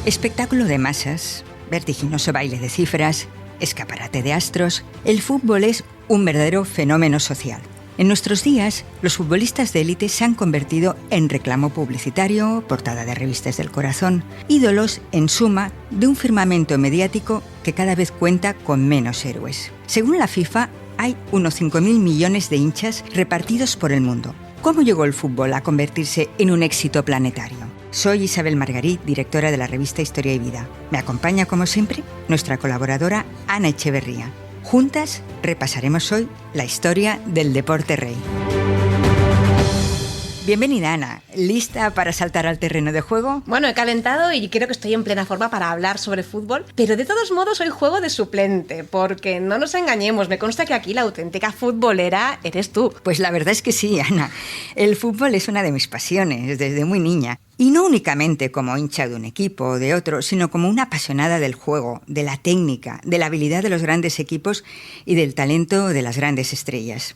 Espectáculo de masas, vertiginoso baile de cifras, escaparate de astros, el fútbol es un verdadero fenómeno social. En nuestros días, los futbolistas de élite se han convertido en reclamo publicitario, portada de revistas del corazón, ídolos, en suma, de un firmamento mediático que cada vez cuenta con menos héroes. Según la FIFA, hay unos 5.000 millones de hinchas repartidos por el mundo. ¿Cómo llegó el fútbol a convertirse en un éxito planetario? Soy Isabel Margarit, directora de la revista Historia y Vida. Me acompaña, como siempre, nuestra colaboradora Ana Echeverría. Juntas repasaremos hoy la historia del deporte rey. Bienvenida, Ana. ¿Lista para saltar al terreno de juego? Bueno, he calentado y creo que estoy en plena forma para hablar sobre fútbol, pero de todos modos hoy juego de suplente, porque no nos engañemos, me consta que aquí la auténtica futbolera eres tú. Pues la verdad es que sí, Ana. El fútbol es una de mis pasiones desde muy niña. Y no únicamente como hincha de un equipo o de otro, sino como una apasionada del juego, de la técnica, de la habilidad de los grandes equipos y del talento de las grandes estrellas.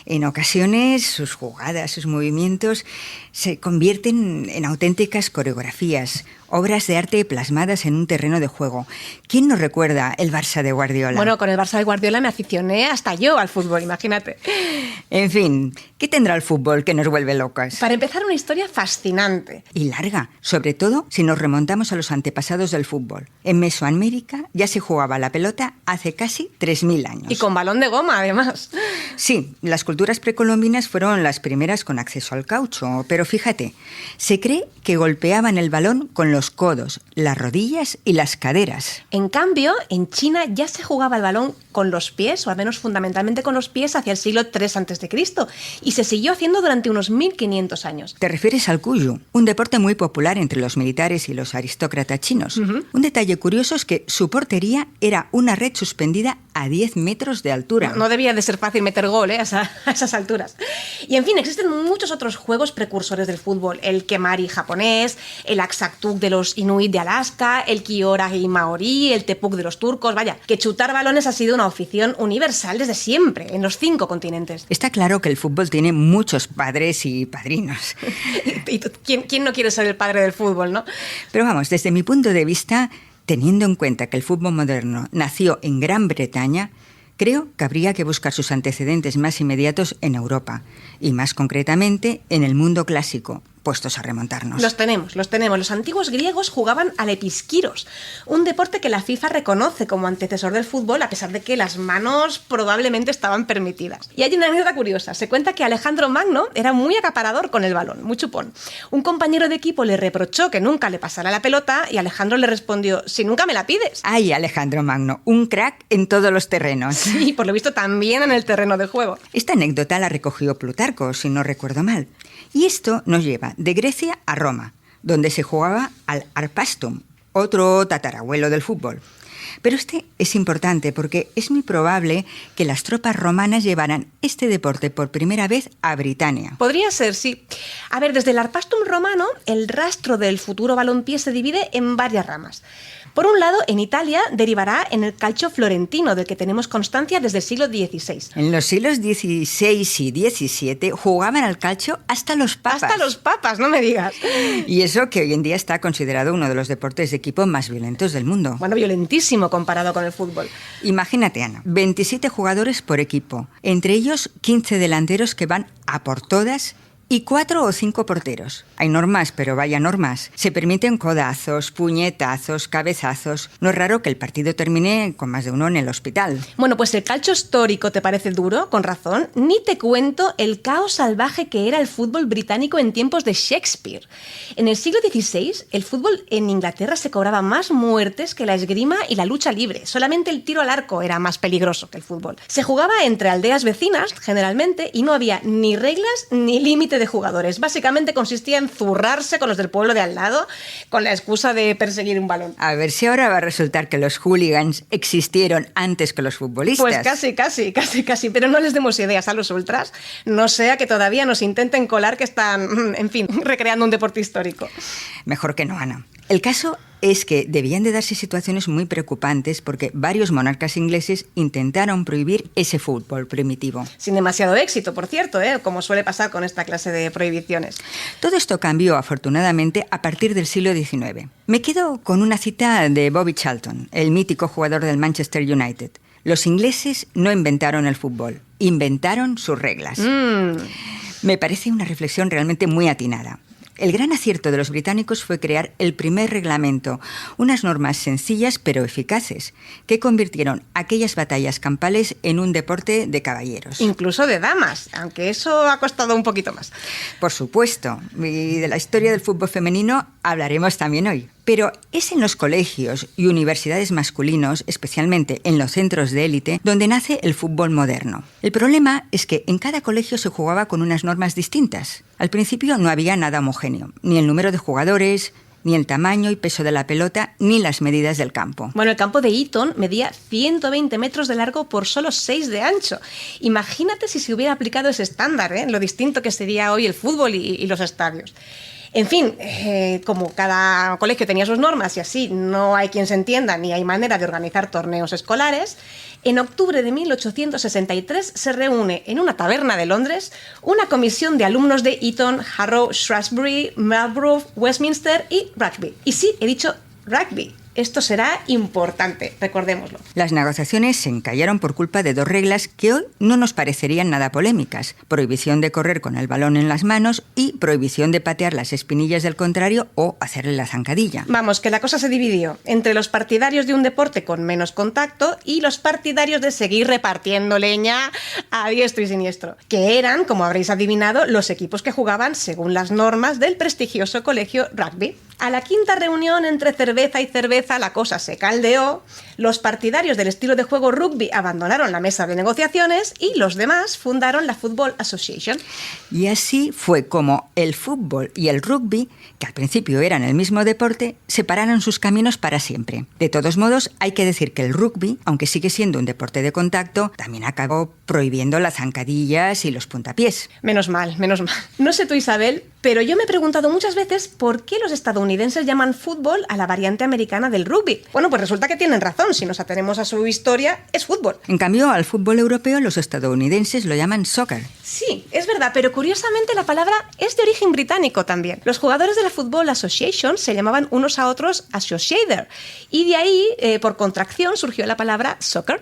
En ocasiones, sus jugadas, sus movimientos se convierten en auténticas coreografías, obras de arte plasmadas en un terreno de juego. ¿Quién nos recuerda el Barça de Guardiola? Bueno, con el Barça de Guardiola me aficioné hasta yo al fútbol, imagínate. En fin, ¿qué tendrá el fútbol que nos vuelve locas? Para empezar, una historia fascinante. Y larga, sobre todo si nos remontamos a los antepasados del fútbol. En Mesoamérica ya se jugaba la pelota hace casi 3.000 años. Y con balón de goma, además. Sí, las culturas precolombinas fueron las primeras con acceso al caucho, pero fíjate, se cree que golpeaban el balón con los codos, las rodillas y las caderas. En cambio, en China ya se jugaba el balón con los pies, o al menos fundamentalmente con los pies, hacia el siglo III a.C., y se siguió haciendo durante unos 1.500 años. Te refieres al Cuyu, un deporte muy popular entre los militares y los aristócratas chinos. Un detalle curioso es que su portería era una red suspendida a 10 metros de altura. No debía de ser fácil meter gol, a esas alturas. Y en fin, existen muchos otros juegos precursores del fútbol. El kemari japonés, el aksaktuk de los inuit de Alaska, el kioragi maorí, el tepuk de los turcos. Vaya, que chutar balones ha sido una afición universal desde siempre, en los 5 continentes. Está claro que el fútbol tiene muchos padres y padrinos. ¿Y tú, quién no quiere ser el padre del fútbol, no? Pero vamos, desde mi punto de vista, teniendo en cuenta que el fútbol moderno nació en Gran Bretaña, creo que habría que buscar sus antecedentes más inmediatos en Europa, y más concretamente en el mundo clásico, puestos a remontarnos. Los tenemos. Los antiguos griegos jugaban al episquiros, un deporte que la FIFA reconoce como antecesor del fútbol, a pesar de que las manos probablemente estaban permitidas. Y hay una anécdota curiosa. Se cuenta que Alejandro Magno era muy acaparador con el balón, muy chupón. Un compañero de equipo le reprochó que nunca le pasara la pelota y Alejandro le respondió: si nunca me la pides. ¡Ay, Alejandro Magno! Un crack en todos los terrenos. Sí, por lo visto también en el terreno de juego. Esta anécdota la recogió Plutarco, si no recuerdo mal. Y esto nos lleva de Grecia a Roma, donde se jugaba al arpastum, otro tatarabuelo del fútbol. Pero este es importante porque es muy probable que las tropas romanas llevaran este deporte por primera vez a Britania. Podría ser, sí. A ver, desde el arpastum romano, el rastro del futuro balompié se divide en varias ramas. Por un lado, en Italia derivará en el calcio florentino, del que tenemos constancia desde el siglo XVI. En los siglos XVI y XVII jugaban al calcio hasta los papas. Hasta los papas, no me digas. Y eso que hoy en día está considerado uno de los deportes de equipo más violentos del mundo. Bueno, violentísimo comparado con el fútbol. Imagínate, Ana, 27 jugadores por equipo, entre ellos 15 delanteros que van a por todas y 4 o 5 porteros. Hay normas, pero vaya normas. Se permiten codazos, puñetazos, cabezazos. No es raro que el partido termine con más de uno en el hospital. Bueno, pues el calcio histórico te parece duro, con razón. Ni te cuento el caos salvaje que era el fútbol británico en tiempos de Shakespeare. En el siglo XVI, el fútbol en Inglaterra se cobraba más muertes que la esgrima y la lucha libre. Solamente el tiro al arco era más peligroso que el fútbol. Se jugaba entre aldeas vecinas, generalmente, y no había ni reglas ni límite de jugadores. Básicamente consistía en zurrarse con los del pueblo de al lado con la excusa de perseguir un balón. A ver si ahora va a resultar que los hooligans existieron antes que los futbolistas. Pues casi, pero no les demos ideas a los ultras, no sea que todavía nos intenten colar que están, en fin, recreando un deporte histórico. Mejor que no, Ana. El caso es que debían de darse situaciones muy preocupantes porque varios monarcas ingleses intentaron prohibir ese fútbol primitivo. Sin demasiado éxito, por cierto, como suele pasar con esta clase de prohibiciones. Todo esto cambió, afortunadamente, a partir del siglo XIX. Me quedo con una cita de Bobby Charlton, el mítico jugador del Manchester United. Los ingleses no inventaron el fútbol, inventaron sus reglas. Me parece una reflexión realmente muy atinada. El gran acierto de los británicos fue crear el primer reglamento, unas normas sencillas pero eficaces, que convirtieron aquellas batallas campales en un deporte de caballeros. Incluso de damas, aunque eso ha costado un poquito más. Por supuesto, y de la historia del fútbol femenino hablaremos también hoy. Pero es en los colegios y universidades masculinos, especialmente en los centros de élite, donde nace el fútbol moderno. El problema es que en cada colegio se jugaba con unas normas distintas. Al principio no había nada homogéneo, ni el número de jugadores, ni el tamaño y peso de la pelota, ni las medidas del campo. Bueno, el campo de Eton medía 120 metros de largo por solo 6 de ancho. Imagínate si se hubiera aplicado ese estándar, lo distinto que sería hoy el fútbol y los estadios. En fin, como cada colegio tenía sus normas y así no hay quien se entienda ni hay manera de organizar torneos escolares, en octubre de 1863 se reúne en una taberna de Londres una comisión de alumnos de Eton, Harrow, Shrewsbury, Marlborough, Westminster y Rugby. Y sí, he dicho rugby. Esto será importante, recordémoslo. Las negociaciones se encallaron por culpa de dos reglas que hoy no nos parecerían nada polémicas: prohibición de correr con el balón en las manos y prohibición de patear las espinillas del contrario o hacerle la zancadilla. Vamos, que la cosa se dividió entre los partidarios de un deporte con menos contacto y los partidarios de seguir repartiendo leña a diestro y siniestro, que eran, como habréis adivinado, los equipos que jugaban según las normas del prestigioso colegio Rugby. A la quinta reunión entre cerveza y cerveza la cosa se caldeó, los partidarios del estilo de juego rugby abandonaron la mesa de negociaciones y los demás fundaron la Football Association. Y así fue como el fútbol y el rugby, que al principio eran el mismo deporte, separaron sus caminos para siempre. De todos modos, hay que decir que el rugby, aunque sigue siendo un deporte de contacto, también acabó prohibiendo las zancadillas y los puntapiés. Menos mal, menos mal. No sé tú, Isabel, pero yo me he preguntado muchas veces por qué los estadounidenses llaman fútbol a la variante americana del rugby. Bueno, pues resulta que tienen razón. Si nos atenemos a su historia, es fútbol. En cambio, al fútbol europeo los estadounidenses lo llaman soccer. Sí, es verdad, pero curiosamente la palabra es de origen británico también. Los jugadores de la Football Association se llamaban unos a otros associated y de ahí, por contracción, surgió la palabra soccer.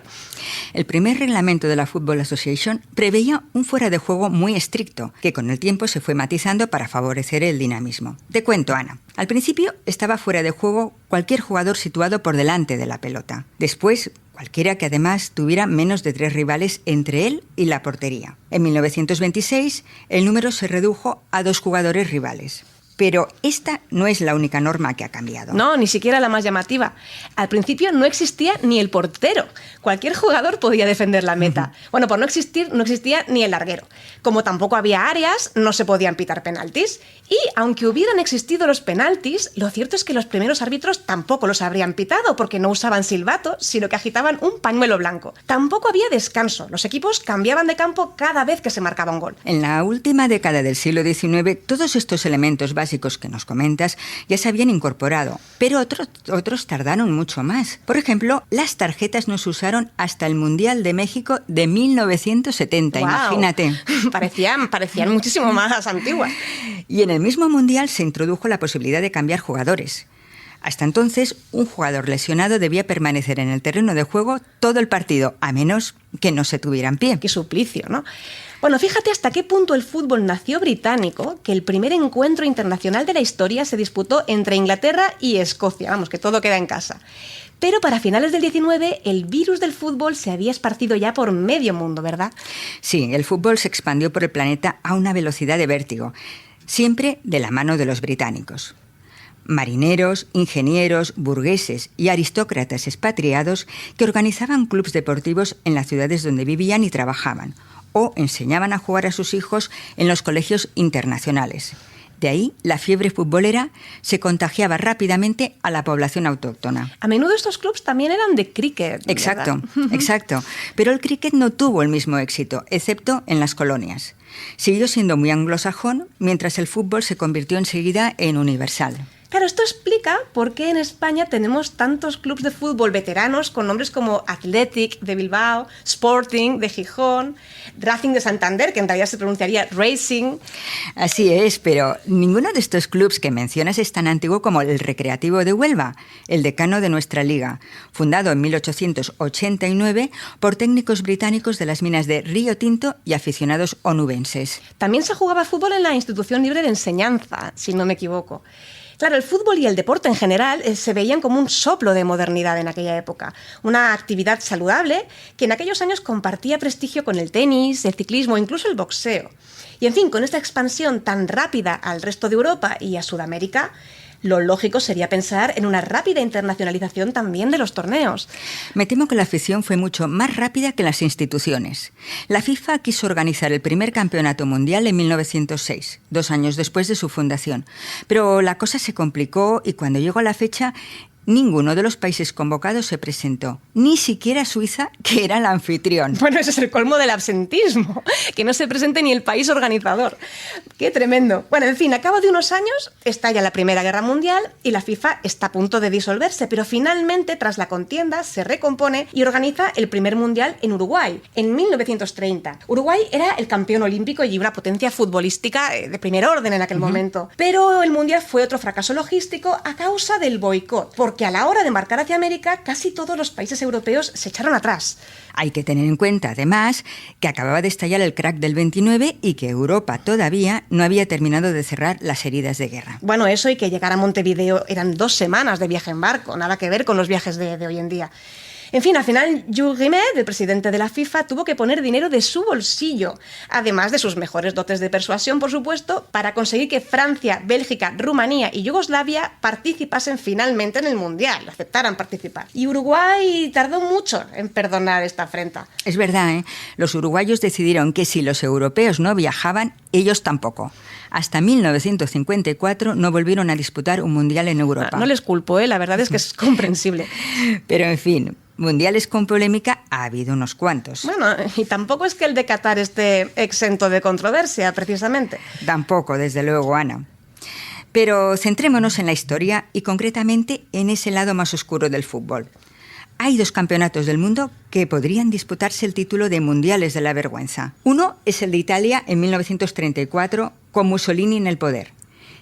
El primer reglamento de la Football Association preveía un fuera de juego muy estricto, que con el tiempo se fue matizando para favorecer el dinamismo. Te cuento, Ana. Al principio estaba fuera de juego cualquier jugador situado por delante de la pelota. Después, cualquiera que además tuviera menos de 3 rivales entre él y la portería. En 1926, el número se redujo a 2 jugadores rivales. Pero esta no es la única norma que ha cambiado. No, ni siquiera la más llamativa. Al principio no existía ni el portero. Cualquier jugador podía defender la meta. Bueno, por no existía ni el larguero. Como tampoco había áreas, no se podían pitar penaltis. Y aunque hubieran existido los penaltis, lo cierto es que los primeros árbitros tampoco los habrían pitado porque no usaban silbato, sino que agitaban un pañuelo blanco. Tampoco había descanso. Los equipos cambiaban de campo cada vez que se marcaba un gol. En la última década del siglo XIX, todos estos elementos básicos que nos comentas ya se habían incorporado, pero otros tardaron mucho más. Por ejemplo, las tarjetas no se usaron hasta el Mundial de México de 1970, ¡wow! Imagínate. Parecían muchísimo más antiguas. Y en el mismo Mundial se introdujo la posibilidad de cambiar jugadores. Hasta entonces, un jugador lesionado debía permanecer en el terreno de juego todo el partido, a menos que no se tuviera en pie. Qué suplicio, ¿no? Bueno, fíjate hasta qué punto el fútbol nació británico, que el primer encuentro internacional de la historia se disputó entre Inglaterra y Escocia. Vamos, que todo queda en casa. Pero para finales del 19, el virus del fútbol se había esparcido ya por medio mundo, ¿verdad? Sí, el fútbol se expandió por el planeta a una velocidad de vértigo, siempre de la mano de los británicos. Marineros, ingenieros, burgueses y aristócratas expatriados que organizaban clubes deportivos en las ciudades donde vivían y trabajaban, o enseñaban a jugar a sus hijos en los colegios internacionales. De ahí, la fiebre futbolera se contagiaba rápidamente a la población autóctona. A menudo estos clubes también eran de cricket. Exacto, exacto. Pero el cricket no tuvo el mismo éxito, excepto en las colonias. Siguió siendo muy anglosajón, mientras el fútbol se convirtió enseguida en universal. Claro, esto explica por qué en España tenemos tantos clubes de fútbol veteranos con nombres como Athletic de Bilbao, Sporting de Gijón, Racing de Santander, que en realidad se pronunciaría Racing. Así es, pero ninguno de estos clubes que mencionas es tan antiguo como el Recreativo de Huelva, el decano de nuestra liga, fundado en 1889 por técnicos británicos de las minas de Río Tinto y aficionados onubenses. También se jugaba fútbol en la Institución Libre de Enseñanza, si no me equivoco. Claro, el fútbol y el deporte en general se veían como un soplo de modernidad en aquella época, una actividad saludable que en aquellos años compartía prestigio con el tenis, el ciclismo, incluso el boxeo. Y en fin, con esta expansión tan rápida al resto de Europa y a Sudamérica, lo lógico sería pensar en una rápida internacionalización también de los torneos. Me temo que la afición fue mucho más rápida que las instituciones. La FIFA quiso organizar el primer campeonato mundial en 1906, 2 años después de su fundación. Pero la cosa se complicó y cuando llegó la fecha, ninguno de los países convocados se presentó, ni siquiera Suiza, que era el anfitrión. Bueno, ese es el colmo del absentismo, que no se presente ni el país organizador. ¡Qué tremendo! Bueno, en fin, a cabo de unos años estalla la Primera Guerra Mundial y la FIFA está a punto de disolverse, pero finalmente, tras la contienda, se recompone y organiza el primer Mundial en Uruguay, en 1930. Uruguay era el campeón olímpico y una potencia futbolística de primer orden en aquel momento. Pero el Mundial fue otro fracaso logístico a causa del boicot, porque a la hora de marcar hacia América, casi todos los países europeos se echaron atrás. Hay que tener en cuenta, además, que acababa de estallar el crack del 29 y que Europa todavía no había terminado de cerrar las heridas de guerra. Bueno, eso y que llegar a Montevideo eran 2 semanas de viaje en barco, nada que ver con los viajes de hoy en día. En fin, al final, Jules Rimet, el presidente de la FIFA, tuvo que poner dinero de su bolsillo, además de sus mejores dotes de persuasión, por supuesto, para conseguir que Francia, Bélgica, Rumanía y Yugoslavia participasen finalmente en el Mundial, aceptaran participar. Y Uruguay tardó mucho en perdonar esta afrenta. Es verdad, ¿eh? Los uruguayos decidieron que si los europeos no viajaban, ellos tampoco. Hasta 1954 no volvieron a disputar un Mundial en Europa. No les culpo, la verdad es que es comprensible. Pero en fin, mundiales con polémica ha habido unos cuantos. Bueno, y tampoco es que el de Qatar esté exento de controversia, precisamente. Tampoco, desde luego, Ana. Pero centrémonos en la historia y concretamente en ese lado más oscuro del fútbol. Hay 2 campeonatos del mundo que podrían disputarse el título de Mundiales de la Vergüenza. Uno es el de Italia en 1934, con Mussolini en el poder,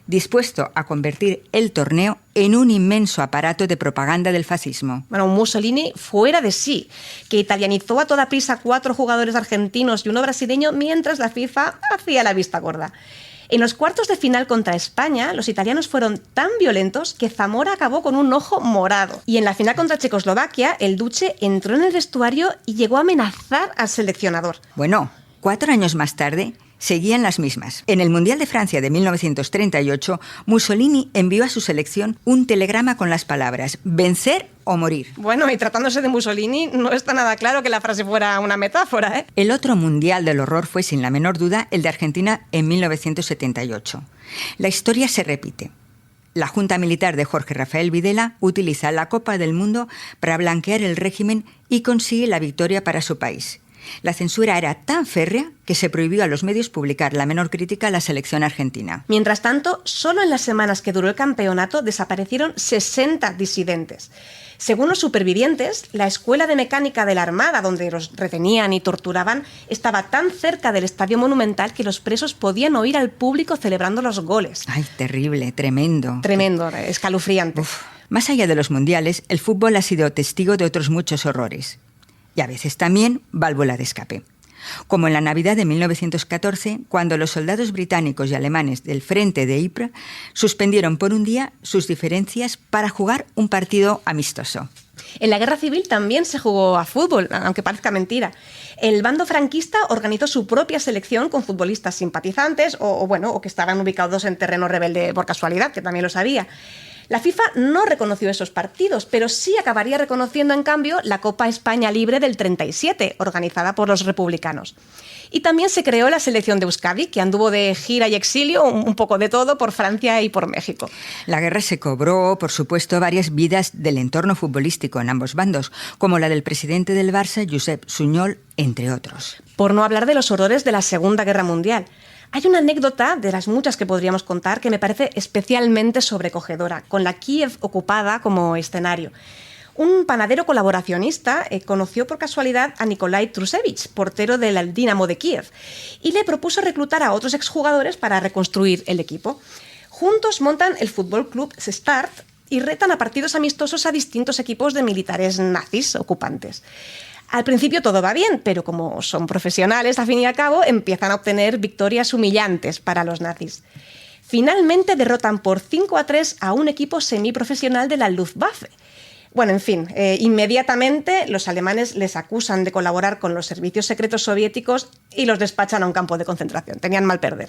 dispuesto a convertir el torneo en un inmenso aparato de propaganda del fascismo. Bueno, un Mussolini fuera de sí, que italianizó a toda prisa 4 jugadores argentinos y 1 brasileño mientras la FIFA hacía la vista gorda. En los cuartos de final contra España, los italianos fueron tan violentos que Zamora acabó con un ojo morado. Y en la final contra Checoslovaquia, el Duce entró en el vestuario y llegó a amenazar al seleccionador. Bueno, 4 años más tarde seguían las mismas. En el Mundial de Francia de 1938, Mussolini envió a su selección un telegrama con las palabras «vencer o morir». Bueno, y tratándose de Mussolini, no está nada claro que la frase fuera una metáfora, ¿eh? El otro Mundial del horror fue, sin la menor duda, el de Argentina en 1978. La historia se repite. La Junta Militar de Jorge Rafael Videla utiliza la Copa del Mundo para blanquear el régimen y consigue la victoria para su país. La censura era tan férrea que se prohibió a los medios publicar la menor crítica a la selección argentina. Mientras tanto, solo en las semanas que duró el campeonato desaparecieron 60 disidentes. Según los supervivientes, la escuela de mecánica de la Armada, donde los retenían y torturaban, estaba tan cerca del Estadio Monumental que los presos podían oír al público celebrando los goles. ¡Ay, terrible, tremendo! Tremendo, escalofriante. Más allá de los mundiales, el fútbol ha sido testigo de otros muchos horrores. Y a veces también válvula de escape. Como en la Navidad de 1914, cuando los soldados británicos y alemanes del frente de Ypres suspendieron por un día sus diferencias para jugar un partido amistoso. En la Guerra Civil también se jugó a fútbol, aunque parezca mentira. El bando franquista organizó su propia selección con futbolistas simpatizantes o que estaban ubicados en terreno rebelde por casualidad, que también lo sabía. La FIFA no reconoció esos partidos, pero sí acabaría reconociendo, en cambio, la Copa España Libre del 37, organizada por los republicanos. Y también se creó la selección de Euskadi, que anduvo de gira y exilio, un poco de todo, por Francia y por México. La guerra se cobró, por supuesto, varias vidas del entorno futbolístico en ambos bandos, como la del presidente del Barça, Josep Sunyol, entre otros. Por no hablar de los horrores de la Segunda Guerra Mundial. Hay una anécdota, de las muchas que podríamos contar, que me parece especialmente sobrecogedora, con la Kiev ocupada como escenario. Un panadero colaboracionista conoció por casualidad a Nikolai Trusevich, portero del Dinamo de Kiev, y le propuso reclutar a otros exjugadores para reconstruir el equipo. Juntos montan el Fútbol Club Start y retan a partidos amistosos a distintos equipos de militares nazis ocupantes. Al principio todo va bien, pero como son profesionales, al fin y al cabo, empiezan a obtener victorias humillantes para los nazis. Finalmente derrotan por 5-3 a un equipo semiprofesional de la Luftwaffe. Bueno, en fin, inmediatamente los alemanes les acusan de colaborar con los servicios secretos soviéticos y los despachan a un campo de concentración. Tenían mal perder.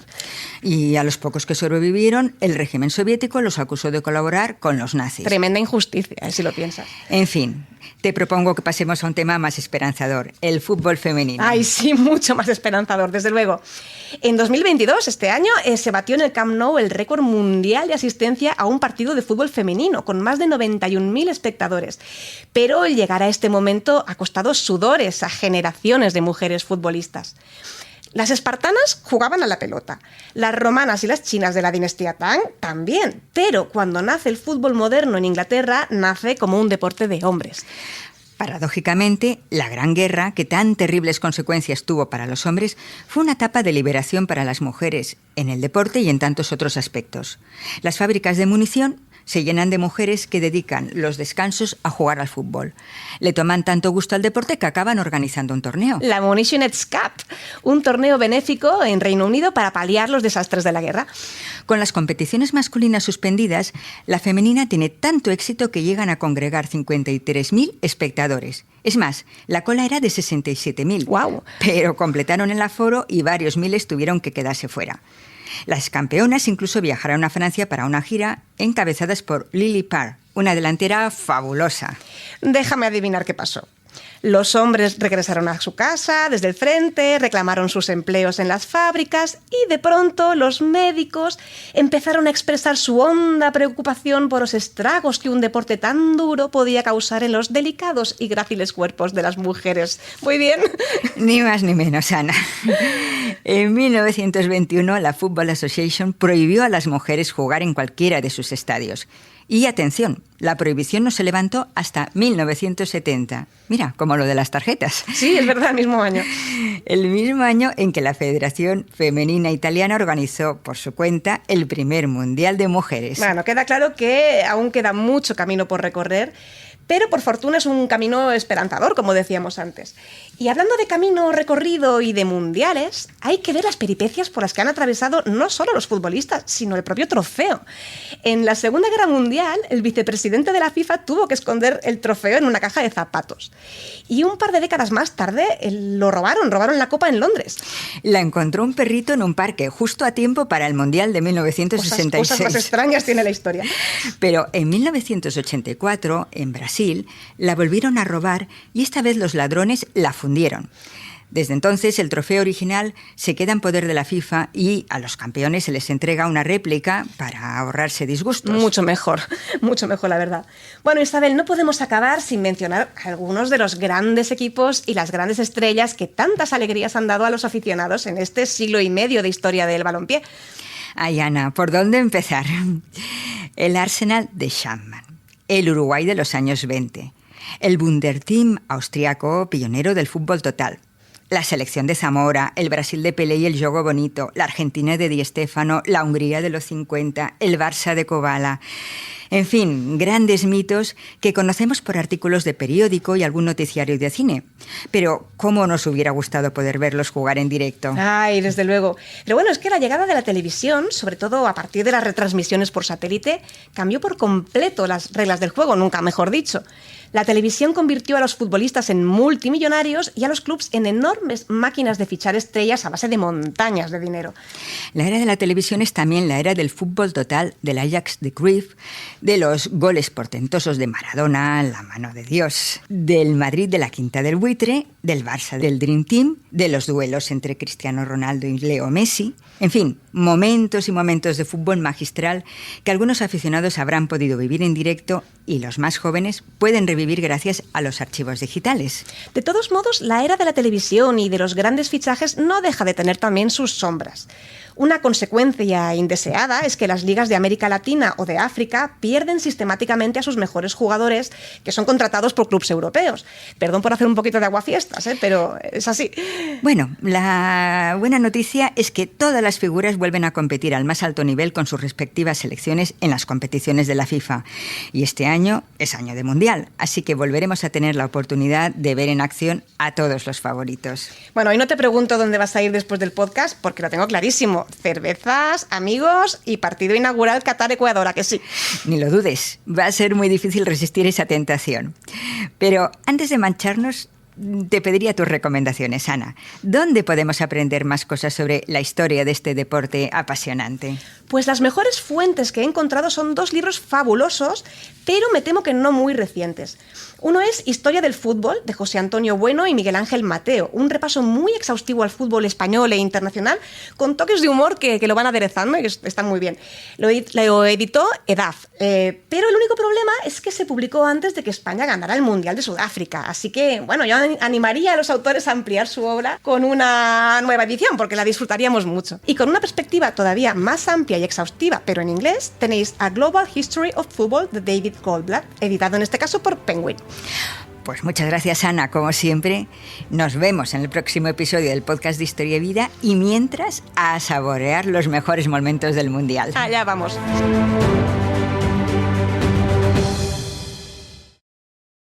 Y a los pocos que sobrevivieron, el régimen soviético los acusó de colaborar con los nazis. Tremenda injusticia, si lo piensas. En fin, te propongo que pasemos a un tema más esperanzador, el fútbol femenino. Ay, sí, mucho más esperanzador, desde luego. En 2022, este año, se batió en el Camp Nou el récord mundial de asistencia a un partido de fútbol femenino, con más de 91.000 espectadores. Pero llegar a este momento ha costado sudores a generaciones de mujeres futbolistas. Las espartanas jugaban a la pelota, las romanas y las chinas de la dinastía Tang también, pero cuando nace el fútbol moderno en Inglaterra, nace como un deporte de hombres. Paradójicamente, la Gran Guerra, que tan terribles consecuencias tuvo para los hombres, fue una etapa de liberación para las mujeres, en el deporte y en tantos otros aspectos. Las fábricas de munición se llenan de mujeres que dedican los descansos a jugar al fútbol. Le toman tanto gusto al deporte que acaban organizando un torneo. La Munitionets Cup, un torneo benéfico en Reino Unido para paliar los desastres de la guerra. Con las competiciones masculinas suspendidas, la femenina tiene tanto éxito que llegan a congregar 53.000 espectadores. Es más, la cola era de 67.000. ¡Guau! Pero completaron el aforo y varios miles tuvieron que quedarse fuera. Las campeonas incluso viajaron a Francia para una gira encabezadas por Lily Parr, una delantera fabulosa. Déjame adivinar qué pasó. Los hombres regresaron a su casa desde el frente, reclamaron sus empleos en las fábricas y de pronto los médicos empezaron a expresar su honda preocupación por los estragos que un deporte tan duro podía causar en los delicados y gráciles cuerpos de las mujeres. ¿Muy bien? Ni más ni menos, Ana. En 1921, la Football Association prohibió a las mujeres jugar en cualquiera de sus estadios. Y atención, la prohibición no se levantó hasta 1970. Mira, como lo de las tarjetas. Sí, es verdad, el mismo año. El mismo año en que la Federación Femenina Italiana organizó por su cuenta el primer Mundial de Mujeres. Bueno, queda claro que aún queda mucho camino por recorrer, pero por fortuna es un camino esperanzador, como decíamos antes. Y hablando de camino recorrido y de mundiales, hay que ver las peripecias por las que han atravesado no solo los futbolistas, sino el propio trofeo. En la Segunda Guerra Mundial, el vicepresidente de la FIFA tuvo que esconder el trofeo en una caja de zapatos. Y un par de décadas más tarde lo robaron la copa en Londres. La encontró un perrito en un parque, justo a tiempo para el Mundial de 1966. Cosas más extrañas tiene la historia. Pero en 1984, en Brasil, la volvieron a robar y esta vez los ladrones la fundieron. Desde entonces, el trofeo original se queda en poder de la FIFA y a los campeones se les entrega una réplica para ahorrarse disgustos. Mucho mejor, la verdad. Bueno, Isabel, no podemos acabar sin mencionar algunos de los grandes equipos y las grandes estrellas que tantas alegrías han dado a los aficionados en este siglo y medio de historia del balompié. Ay, Ana, ¿por dónde empezar? El Arsenal de Schamann, el Uruguay de los años 20, el Wunderteam austriaco pionero del fútbol total, la selección de Zamora, el Brasil de Pelé y el Jogo Bonito, la Argentina de Di Stéfano, la Hungría de los 50, el Barça de Kovala. En fin, grandes mitos que conocemos por artículos de periódico y algún noticiario de cine. Pero ¿cómo nos hubiera gustado poder verlos jugar en directo? Ay, desde luego. Pero bueno, es que la llegada de la televisión, sobre todo a partir de las retransmisiones por satélite, cambió por completo las reglas del juego, nunca mejor dicho. La televisión convirtió a los futbolistas en multimillonarios y a los clubs en enormes máquinas de fichar estrellas a base de montañas de dinero. La era de la televisión es también la era del fútbol total, del Ajax de Cruyff, de los goles portentosos de Maradona, la mano de Dios, del Madrid de la Quinta del Buitre, del Barça del Dream Team, de los duelos entre Cristiano Ronaldo y Leo Messi. En fin, momentos y momentos de fútbol magistral que algunos aficionados habrán podido vivir en directo y los más jóvenes pueden revivir gracias a los archivos digitales. De todos modos, la era de la televisión y de los grandes fichajes no deja de tener también sus sombras. Una consecuencia indeseada es que las ligas de América Latina o de África pierden sistemáticamente a sus mejores jugadores que son contratados por clubes europeos. Perdón por hacer un poquito de aguafiestas, pero es así. Bueno, la buena noticia es que todas las figuras vuelven a competir al más alto nivel con sus respectivas selecciones en las competiciones de la FIFA. Y este año es año de Mundial, así que volveremos a tener la oportunidad de ver en acción a todos los favoritos. Bueno, hoy no te pregunto dónde vas a ir después del podcast, porque lo tengo clarísimo. Cervezas, amigos y partido inaugural Qatar-Ecuador, ¿a que sí? Ni lo dudes, va a ser muy difícil resistir esa tentación. Pero antes de mancharnos, te pediría tus recomendaciones, Ana. ¿Dónde podemos aprender más cosas sobre la historia de este deporte apasionante? Pues las mejores fuentes que he encontrado son 2 libros fabulosos, pero me temo que no muy recientes. Uno es Historia del fútbol, de José Antonio Bueno y Miguel Ángel Mateo, un repaso muy exhaustivo al fútbol español e internacional, con toques de humor que lo van aderezando y que están muy bien. Lo editó EDAF, pero el único problema es que se publicó antes de que España ganara el Mundial de Sudáfrica, así que, bueno, yo animaría a los autores a ampliar su obra con una nueva edición, porque la disfrutaríamos mucho. Y con una perspectiva todavía más amplia y exhaustiva, pero en inglés, tenéis A Global History of Football de David Goldblatt, editado en este caso por Penguin. Pues muchas gracias, Ana, como siempre. Nos vemos en el próximo episodio del podcast de Historia y Vida y mientras, a saborear los mejores momentos del Mundial. Allá vamos.